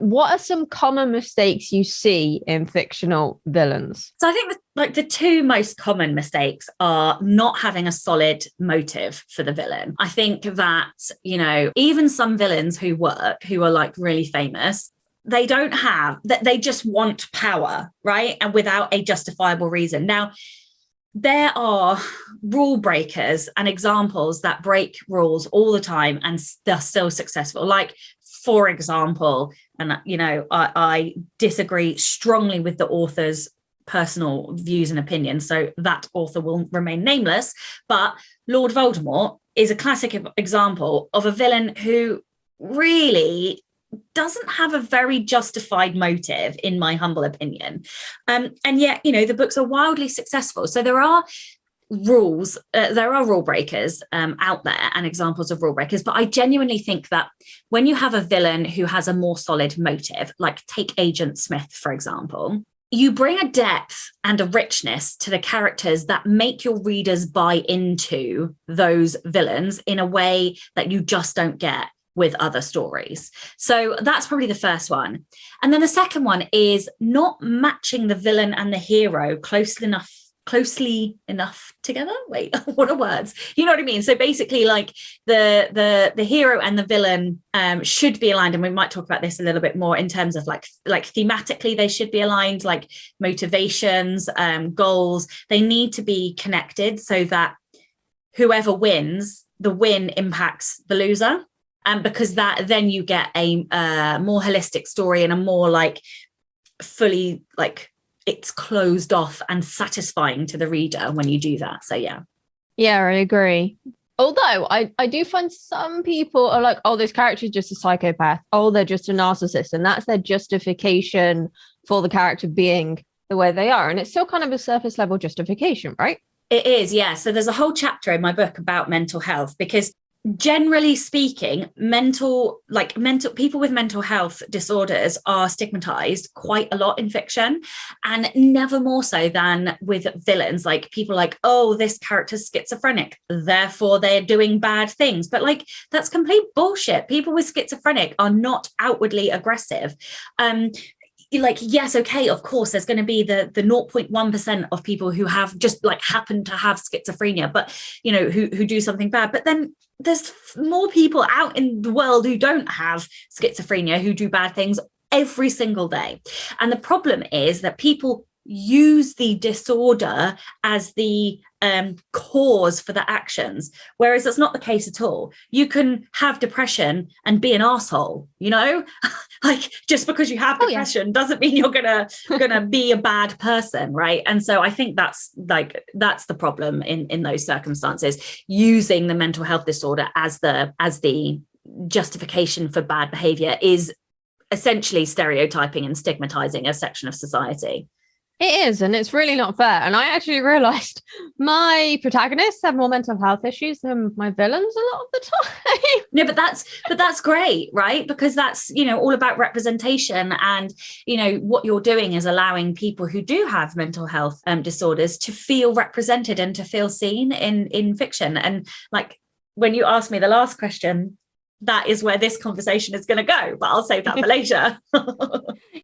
What are some common mistakes you see in fictional villains? So I think the two most common mistakes are not having a solid motive for the villain. I think that, even some villains who are like really famous, they don't have that. They just want power, right? And without a justifiable reason. Now, there are rule breakers and examples that break rules all the time and they're still successful. Like, for example, and I disagree strongly with the author's personal views and opinions, so that author will remain nameless, but Lord Voldemort is a classic example of a villain who really doesn't have a very justified motive, in my humble opinion. And yet, the books are wildly successful. So there are rule breakers out there and examples of rule breakers, but I genuinely think that when you have a villain who has a more solid motive, like take Agent Smith, for example, you bring a depth and a richness to the characters that make your readers buy into those villains in a way that you just don't get with other stories. So that's probably the first one. And then the second one is not matching the villain and the hero closely enough together. Wait, what are words? You know what I mean? So basically, like the hero and the villain should be aligned, and we might talk about this a little bit more in terms of like thematically they should be aligned, like motivations, goals. They need to be connected so that whoever wins, the win impacts the loser. And because that then you get a more holistic story and a more like fully like it's closed off and satisfying to the reader when you do that. So yeah, I agree. Although I do find some people are like, oh, this character is just a psychopath, oh, they're just a narcissist, and that's their justification for the character being the way they are. And it's still kind of a surface level justification, right? It is, yeah. So there's a whole chapter in my book about mental health, because generally speaking, people with mental health disorders are stigmatized quite a lot in fiction, and never more so than with villains. Like, people like, oh, this character's schizophrenic, therefore they're doing bad things. But like, that's complete bullshit. People with schizophrenic are not outwardly aggressive. Like, yes, okay, of course there's going to be the 0.1% of people who have just like happen to have schizophrenia, but who do something bad. But then there's more people out in the world who don't have schizophrenia, who do bad things every single day. And the problem is that people use the disorder as the cause for the actions, whereas that's not the case at all. You can have depression and be an asshole, like, just because you have depression doesn't mean you're gonna be a bad person, right? And so I think that's the problem in those circumstances, using the mental health disorder as the justification for bad behavior is essentially stereotyping and stigmatizing a section of society. It is, and it's really not fair. And I actually realized my protagonists have more mental health issues than my villains a lot of the time. No, but that's great, right? Because that's, all about representation, and, what you're doing is allowing people who do have mental health disorders to feel represented and to feel seen in fiction. And like, when you asked me the last question, that is where this conversation is going to go, but I'll save that for later.